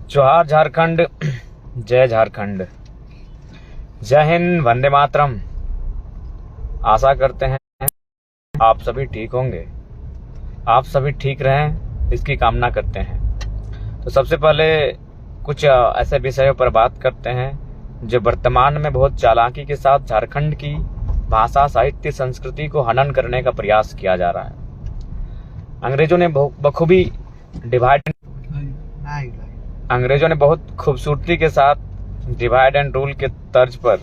जोहार झारखंड, जय झारखंड, जय हिंद, वंदे मातरम। आशा करते हैं आप सभी ठीक होंगे, आप सभी ठीक रहें, इसकी कामना करते हैं। तो सबसे पहले कुछ ऐसे विषयों पर बात करते हैं जो वर्तमान में बहुत चालाकी के साथ झारखंड की भाषा, साहित्य, संस्कृति को हनन करने का प्रयास किया जा रहा है। अंग्रेजों ने बखूबी अंग्रेजों ने बहुत खूबसूरती के साथ डिवाइड एंड रूल के तर्ज पर,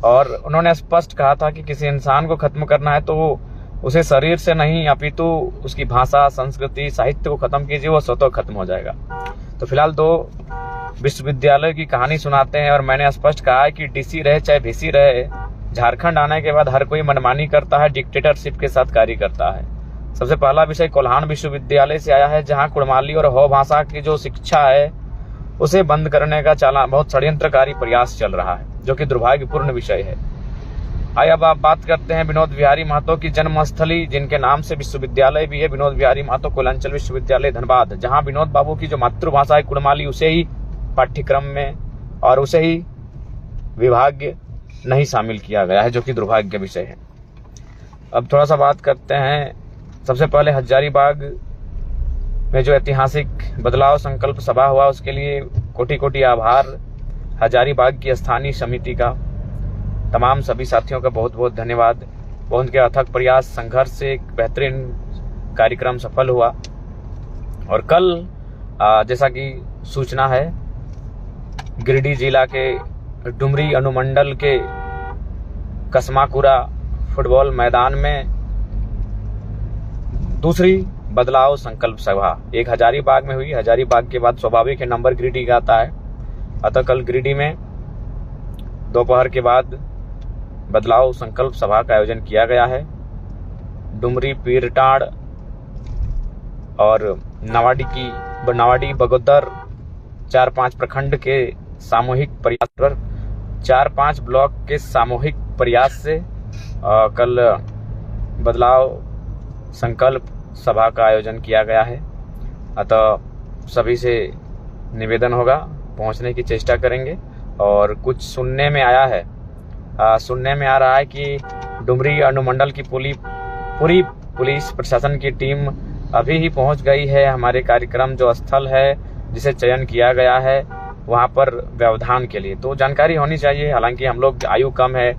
और उन्होंने स्पष्ट कहा था कि किसी इंसान को खत्म करना है तो वो उसे शरीर से नहीं अपितु उसकी भाषा, संस्कृति, साहित्य को खत्म कीजिए, वो स्वतः खत्म हो जाएगा। तो फिलहाल 2 विश्वविद्यालय की कहानी सुनाते हैं, और मैंने स्पष्ट कहा है कि डीसी रहे चाहे वीसी रहे, झारखंड आने के बाद हर कोई मनमानी करता है, डिक्टेटरशिप के साथ कार्य करता है। सबसे पहला विषय कोल्हान विश्वविद्यालय से आया है, जहां कुड़माली और हो भाषा की जो शिक्षा है उसे बंद करने का बहुत षड्यंत्रकारी प्रयास चल रहा है, जो कि दुर्भाग्यपूर्ण विषय है। आइए अब आप बात करते हैं विनोद बिहारी महतो की जन्मस्थली, जिनके नाम से विश्वविद्यालय भी है, विनोद बिहारी महतो कुलांचल विश्वविद्यालय धनबाद, जहां विनोद बाबू की जो मातृभाषा है कुड़माली, उसे ही पाठ्यक्रम में और उसे ही विभाग नहीं शामिल किया गया है, जो कि दुर्भाग्य विषय है। अब थोड़ा सा बात करते हैं, सबसे पहले हजारीबाग में जो ऐतिहासिक बदलाव संकल्प सभा हुआ, उसके लिए कोटि कोटि आभार हजारीबाग की स्थानीय समिति का, तमाम सभी साथियों का बहुत बहुत धन्यवाद। उनके अथक प्रयास, संघर्ष से एक बेहतरीन कार्यक्रम सफल हुआ। और कल जैसा कि सूचना है, गिरिडीह जिला के डुमरी अनुमंडल के कसमाकुरा फुटबॉल मैदान में दूसरी बदलाव संकल्प सभा एक हजारीबाग में हुई। हजारीबाग के बाद स्वाभाविक है नंबर गिरिडीह का आता है, अतः कल गिरिडीह में दोपहर के बाद बदलाव संकल्प सभा का आयोजन किया गया है। डुमरी, पीरटाड़ और नवाडी, बगोदर 4-5 प्रखंड के सामूहिक प्रयास पर 4-5 ब्लॉक के सामूहिक प्रयास से कल बदलाव संकल्प सभा का आयोजन किया गया है। अतः सभी से निवेदन होगा, पहुंचने की चेष्टा करेंगे। और कुछ सुनने में आया है, सुनने में आ रहा है कि डुमरी अनुमंडल की पूरी पुलिस प्रशासन की टीम अभी ही पहुंच गई है हमारे कार्यक्रम जो स्थल है, जिसे चयन किया गया है, वहां पर व्यवधान के लिए। तो जानकारी होनी चाहिए, हालांकि हम लोग आयु कम है,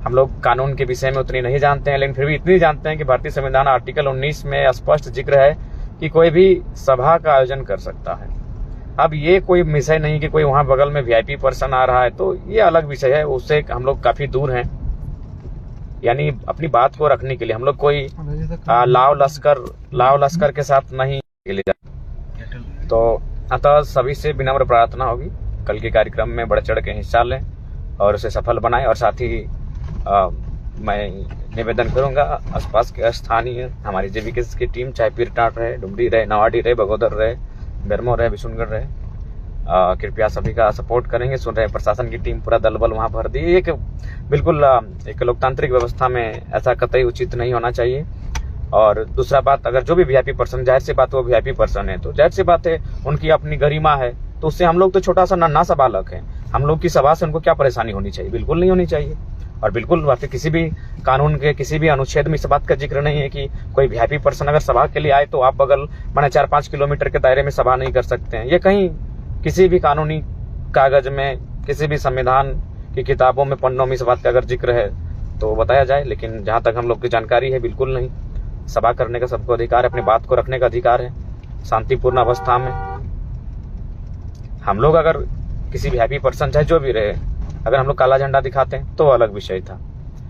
हम लोग कानून के विषय में उतनी नहीं जानते हैं, लेकिन फिर भी इतनी जानते हैं कि भारतीय संविधान आर्टिकल 19 में स्पष्ट जिक्र है कि कोई भी सभा का आयोजन कर सकता है। अब ये कोई विषय नहीं कि कोई वहां बगल में वीआईपी पर्सन आ रहा है, तो ये अलग विषय है, उससे हम लोग काफी दूर हैं। यानी अपनी बात को रखने के लिए हम लोग कोई लाव लश्कर के साथ नहीं ले जाते। तो अतः सभी से विनम्र प्रार्थना होगी, कल के कार्यक्रम में बढ़ चढ़ के हिस्सा लें और उसे सफल बनाएं। और साथ ही मैं निवेदन करूंगा, आसपास के स्थानीय हमारी जेवीके की टीम, चाहे पीरटाड़ रहे, डुमरी रहे, नवाडी रहे, बगोदर रहे, बेरमो रहे, विशुनगढ़ रहे, कृपया सभी का सपोर्ट करेंगे। सुन रहे प्रशासन की टीम पूरा दल बल वहां भर दी। एक बिल्कुल एक लोकतांत्रिक व्यवस्था में ऐसा कतई उचित नहीं होना चाहिए। और दूसरा बात, अगर जो भी वीआईपी पर्सन, जाहिर सी बात वो वीआईपी पर्सन है, तो जाहिर सी बात है उनकी अपनी गरिमा है, तो उससे हम लोग तो छोटा सा नन्हा सा बालक है, हम लोग की सभा से उनको क्या परेशानी होनी चाहिए? बिल्कुल नहीं होनी चाहिए। और बिल्कुल किसी भी कानून के किसी भी अनुच्छेद में इस बात का जिक्र नहीं है कि कोई वीआईपी पर्सन अगर सभा के लिए आए तो आप बगल माने 4-5 किलोमीटर के दायरे में सभा नहीं कर सकते हैं। ये कहीं किसी भी कानूनी कागज में, किसी भी संविधान की किताबों में, पन्नों में इस बात का अगर जिक्र है तो बताया जाए, लेकिन जहां तक हम लोग की जानकारी है बिल्कुल नहीं। सभा करने का सबको अधिकार है, अपनी बात को रखने का अधिकार है शांतिपूर्ण अवस्था में। हम लोग अगर किसी वीआईपी पर्सन चाहे जो भी रहे, अगर हम लोग काला झंडा दिखाते हैं तो अलग विषय था,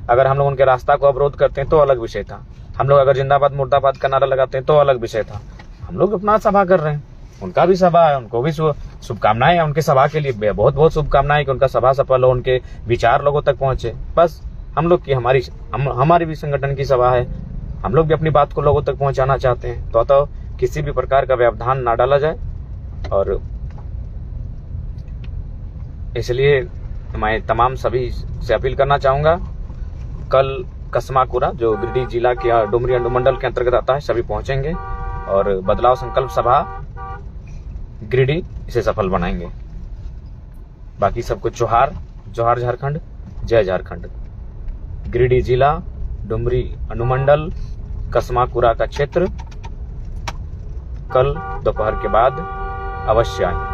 अगर हम लोग उनके रास्ता को अवरोध करते हैं तो अलग विषय था, हम लोग अगर जिंदाबाद मुर्दाबाद का नारा लगाते हैं तो अलग विषय था। हम लोग अपना सभा कर रहे हैं, उनका भी सभा है, उनको भी शुभकामनाएं, उनके सभा के लिए बहुत बहुत शुभकामनाएं कि उनका सभा सफल हो, उनके विचार लोगों तक पहुंचे। बस हम लोग की हमारी भी संगठन की सभा है, हम लोग भी अपनी बात को लोगों तक पहुंचाना चाहते हैं। तो किसी भी प्रकार का व्यवधान ना डाला जाए। और इसलिए मैं तमाम सभी से अपील करना चाहूंगा, कल कसमाकुरा जो गिरिडीह जिला के डुमरी अनुमंडल के अंतर्गत आता है, सभी पहुंचेंगे और बदलाव संकल्प सभा गिरिडीह इसे सफल बनाएंगे। बाकी सबको जोहार, जोहार झारखंड, जय झारखंड। गिरिडीह जिला, डुमरी अनुमंडल, कसमाकुरा का क्षेत्र, कल दोपहर के बाद अवश्य आएं।